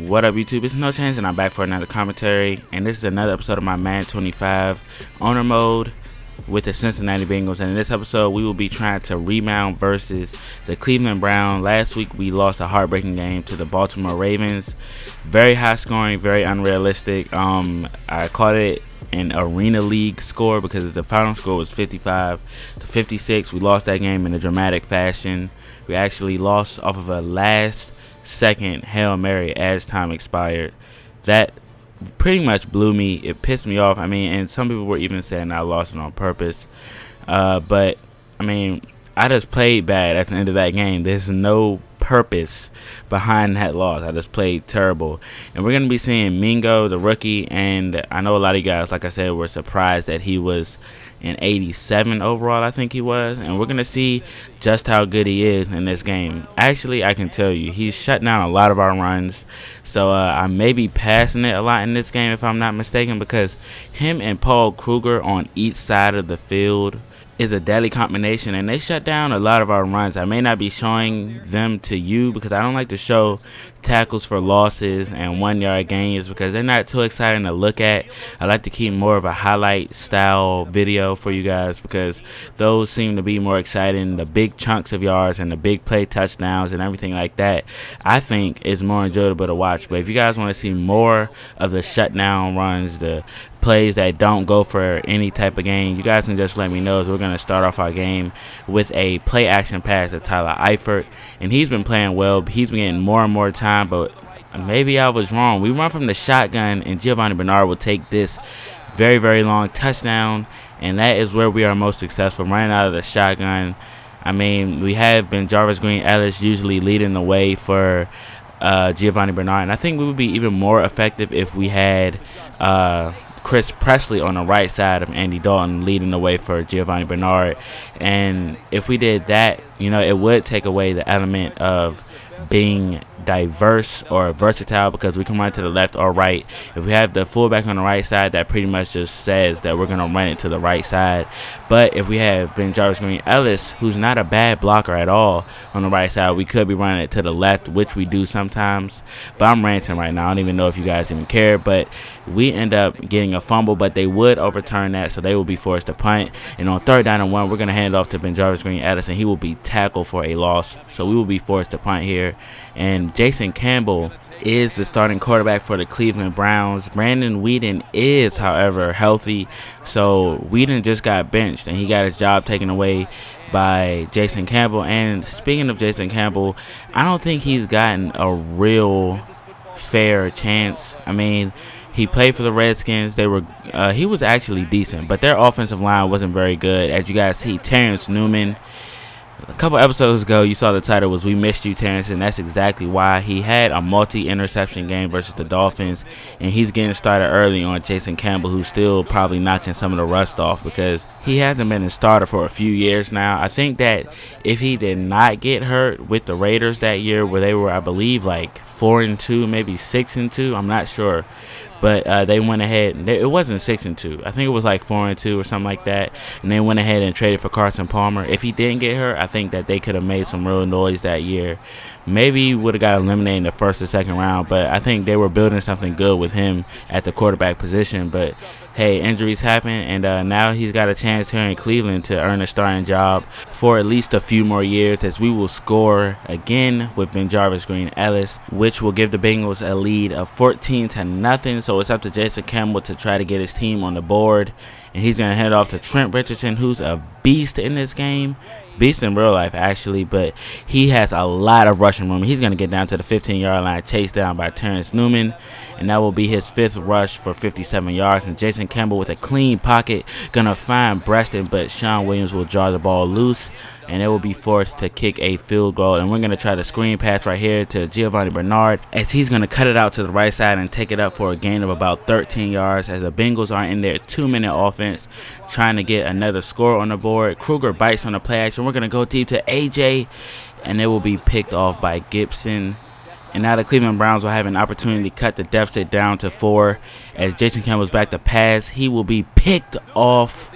What up, YouTube? It's No Chance, and I'm back for another commentary. And this is another episode of my Madden 25 owner mode with the Cincinnati Bengals. And in this episode, we will be trying to rebound versus the Cleveland Browns. Last week, we lost a heartbreaking game to the Baltimore Ravens. Very high scoring, very unrealistic. I called it an arena league score because the final score was 55-56. We lost that game in a dramatic fashion. We actually lost off of a last-second Hail Mary as time expired. That pretty much blew me. It pissed me off. I mean, and some people were even saying I lost it on purpose. But, I mean, I just played bad at the end of that game. There's no purpose behind that loss. I just played terrible. And we're going to be seeing Mingo, the rookie, and I know a lot of you guys, like I said, were surprised that he was an 87 overall, I think he was. And we're going to see just how good he is in this game. Actually, I can tell you, he's shut down a lot of our runs. So I may be passing it a lot in this game if I'm not mistaken, because him and Paul Kruger on each side of the field is a deadly combination, and they shut down a lot of our runs. I may not be showing them to you because I don't like to show tackles for losses and 1-yard gains because they're not too exciting to look at. I like to keep more of a highlight style video for you guys because those seem to be more exciting. The big chunks of yards and the big play touchdowns and everything like that, I think, is more enjoyable to watch. But if you guys want to see more of the shutdown runs, the plays that don't go for any type of gain, you guys can just let me know. We're going to start off our game with a play action pass to Tyler Eifert, and he's been playing well. He's been getting more and more time, but maybe I was wrong. We run from the shotgun, and Giovanni Bernard will take this very, very long touchdown, and that is where we are most successful, running out of the shotgun. I mean, we have been Jarvis Green-Ellis usually leading the way for Giovanni Bernard, and I think we would be even more effective if we had Chris Presley on the right side of Andy Dalton leading the way for Giovanni Bernard. And if we did that, you know, it would take away the element of being diverse or versatile because we can run to the left or right. If we have the fullback on the right side, that pretty much just says that we're going to run it to the right side. But if we have Ben Jarvis Green-Ellis, who's not a bad blocker at all on the right side, we could be running it to the left, which we do sometimes. But I'm ranting right now. I don't even know if you guys even care. But we end up getting a fumble, but they would overturn that, so they will be forced to punt. And on 3rd down and 1, we're going to hand it off to Ben Jarvis Green-Ellis, and he will be tackled for a loss. So we will be forced to punt here. And Jason Campbell is the starting quarterback for the Cleveland Browns. Brandon Weeden is, however, healthy. So Weeden just got benched, and he got his job taken away by Jason Campbell. And speaking of Jason Campbell, I don't think he's gotten a real fair chance. I mean, he played for the Redskins. He was actually decent, but their offensive line wasn't very good. As you guys see, Terrence Newman, a couple episodes ago, you saw the title was "We Missed You, Terrence," and that's exactly why. He had a multi-interception game versus the Dolphins, and he's getting started early on Jason Campbell, who's still probably knocking some of the rust off because he hasn't been a starter for a few years now. I think that if he did not get hurt with the Raiders that year, where they were, I believe, like 4-2, maybe 6-2, I'm not sure. But they went ahead. It wasn't 6-2. I think it was like 4-2 or something like that. And they went ahead and traded for Carson Palmer. If he didn't get hurt, I think that they could have made some real noise that year. Maybe would have got eliminated in the 1st or 2nd round. But I think they were building something good with him at the quarterback position. But hey, injuries happen, and now he's got a chance here in Cleveland to earn a starting job for at least a few more years, as we will score again with Ben Jarvis Green-Ellis, which will give the Bengals a lead of 14-0. So it's up to Jason Campbell to try to get his team on the board, and he's going to hand it off to Trent Richardson, who's a beast in this game. Beast in real life, actually, but he has a lot of rushing room. He's going to get down to the 15-yard line, chased down by Terrence Newman, and that will be his 5th rush for 57 yards. And Jason Campbell with a clean pocket, going to find Breaston, but Sean Williams will draw the ball loose, and they will be forced to kick a field goal. And we're going to try the screen pass right here to Giovanni Bernard, as he's going to cut it out to the right side and take it up for a gain of about 13 yards, as the Bengals are in their 2-minute offense trying to get another score on the board. Kruger bites on the play action. We're going to go deep to AJ, and it will be picked off by Gibson. And now the Cleveland Browns will have an opportunity to cut the deficit down to 4. As Jason Campbell's back to pass, he will be picked off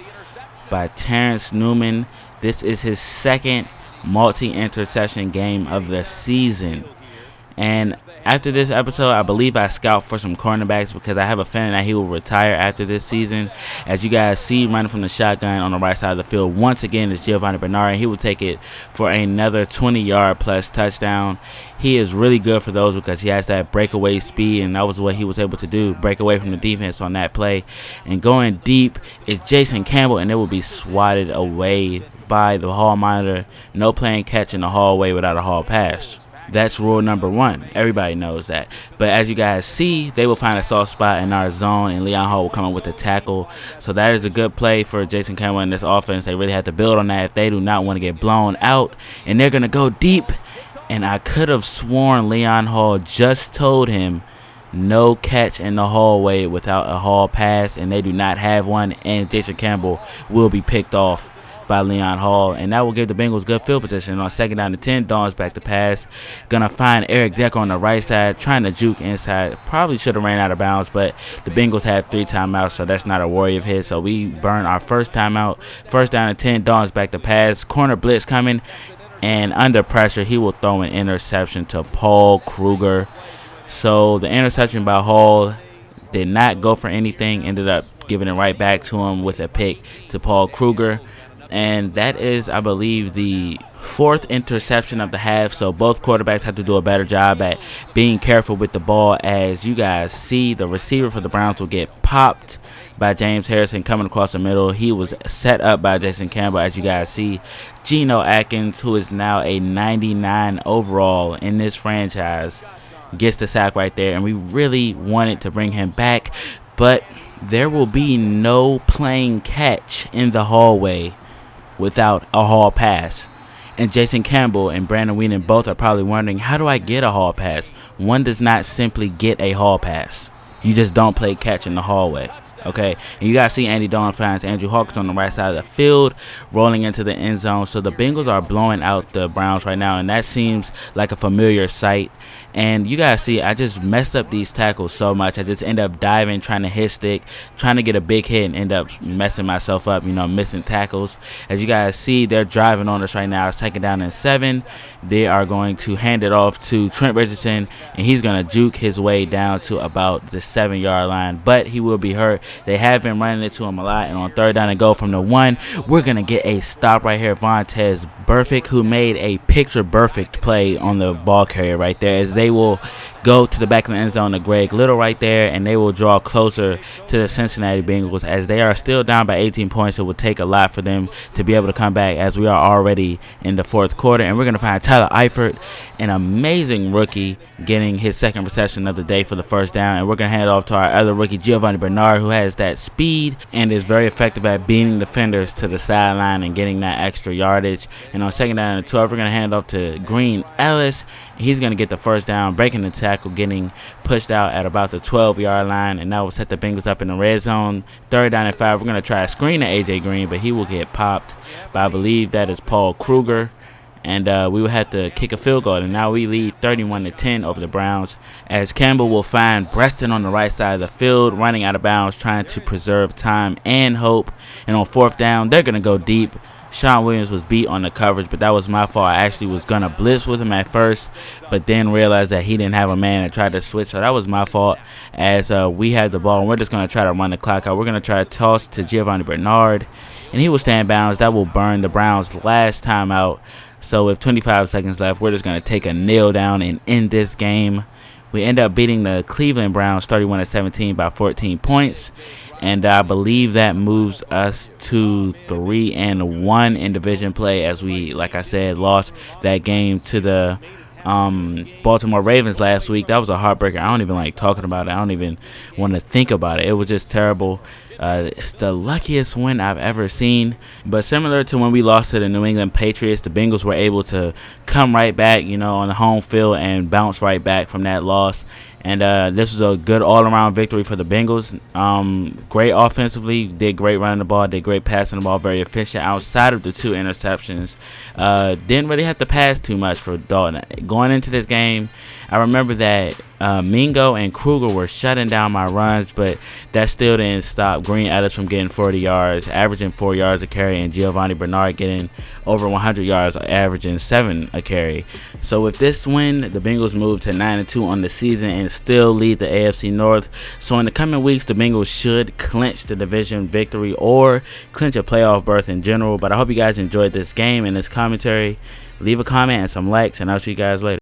by Terrence Newman. This is his 2nd multi-interception game of the season. And After this episode, I believe I scout for some cornerbacks because I have a feeling that he will retire after this season. As you guys see, running from the shotgun on the right side of the field, once again is Giovanni Bernard, and he will take it for another 20-yard plus touchdown. He is really good for those because he has that breakaway speed, and that was what he was able to do, break away from the defense on that play. And going deep is Jason Campbell, and it will be swatted away by the hall monitor. No playing catch in the hallway without a hall pass. That's rule number 1. Everybody knows that. But as you guys see, they will find a soft spot in our zone, and Leon Hall will come up with a tackle. So that is a good play for Jason Campbell in this offense. They really have to build on that if they do not want to get blown out. And they're going to go deep. And I could have sworn Leon Hall just told him no catch in the hallway without a hall pass, and they do not have one. And Jason Campbell will be picked off by Leon Hall, and that will give the Bengals good field position. On 2nd down and 10, Dawn's back to pass. Gonna find Eric Decker on the right side, trying to juke inside. Probably should have ran out of bounds, but the Bengals have 3 timeouts, so that's not a worry of his. So we burn our first timeout. 1st down and 10, Dawn's back to pass. Corner blitz coming, and under pressure, he will throw an interception to Paul Kruger. So the interception by Hall did not go for anything. Ended up giving it right back to him with a pick to Paul Kruger. And that is, I believe, the 4th interception of the half. So both quarterbacks have to do a better job at being careful with the ball. As you guys see, the receiver for the Browns will get popped by James Harrison coming across the middle. He was set up by Jason Campbell, as you guys see. Geno Atkins, who is now a 99 overall in this franchise, gets the sack right there. And we really wanted to bring him back, but there will be no playing catch in the hallway without a hall pass. And Jason Campbell and Brandon Weeden both are probably wondering, how do I get a hall pass? One does not simply get a hall pass. You just don't play catch in the hallway. Okay, and you guys see Andy Dalton finds Andrew Hawkins on the right side of the field, rolling into the end zone. So the Bengals are blowing out the Browns right now, and that seems like a familiar sight. And you guys see, I just messed up these tackles so much. I just end up diving, trying to hit stick, trying to get a big hit, and end up messing myself up, missing tackles. As you guys see, they're driving on us right now. It's 2nd down and 7. They are going to hand it off to Trent Richardson, and he's going to juke his way down to about the 7-yard line, but he will be hurt. They have been running it to him a lot, and on 3rd down and go from the 1, we're going to get a stop right here. Vontez Burfict, who made a picture-perfect play on the ball carrier right there, as they will go to the back of the end zone to Greg Little right there, and they will draw closer to the Cincinnati Bengals as they are still down by 18 points. It will take a lot for them to be able to come back, as we are already in the 4th quarter. And we're going to find Tyler Eifert, an amazing rookie, getting his 2nd reception of the day for the 1st down. And we're going to hand it off to our other rookie, Giovanni Bernard, who has that speed and is very effective at beating defenders to the sideline and getting that extra yardage. And on 2nd down and 12, we're going to hand it off to Green Ellis. He's going to get the 1st down, breaking the tackle, getting pushed out at about the 12-yard line, and that will set the Bengals up in the red zone. 3rd down and 5, we're going to try a screen to A.J. Green, but he will get popped by, I believe that is Paul Kruger, and we will have to kick a field goal. And now we lead 31-10 over the Browns, as Campbell will find Preston on the right side of the field, running out of bounds, trying to preserve time and hope. And on 4th down, they're going to go deep. Sean Williams was beat on the coverage, but that was my fault. I actually was going to blitz with him at first, but then realized that he didn't have a man and tried to switch. So that was my fault, as we had the ball, and we're just going to try to run the clock out. We're going to try to toss to Giovanni Bernard, and he will stand bounds. That will burn the Browns' last timeout. So with 25 seconds left, we're just going to take a kneel down and end this game. We end up beating the Cleveland Browns 31-17 by 14 points. And I believe that moves us to 3-1 in division play, as we, like I said, lost that game to the Baltimore Ravens last week. That was a heartbreaker. I don't even like talking about it. I don't even want to think about it. It was just terrible. It's the luckiest win I've ever seen. But similar to when we lost to the New England Patriots, the Bengals were able to come right back, on the home field and bounce right back from that loss. And this was a good all-around victory for the Bengals. Great offensively, did great running the ball, did great passing the ball, very efficient outside of the 2 interceptions. Didn't really have to pass too much for Dalton. Going into this game, I remember that Mingo and Kruger were shutting down my runs, but that still didn't stop Green Ellis from getting 40 yards, averaging 4 yards a carry, and Giovanni Bernard getting over 100 yards, averaging 7 a carry. So with this win, the Bengals move to 9-2 on the season and still lead the AFC North. So in the coming weeks, the Bengals should clinch the division victory or clinch a playoff berth in general. But I hope you guys enjoyed this game and this commentary. Leave a comment and some likes, and I'll see you guys later.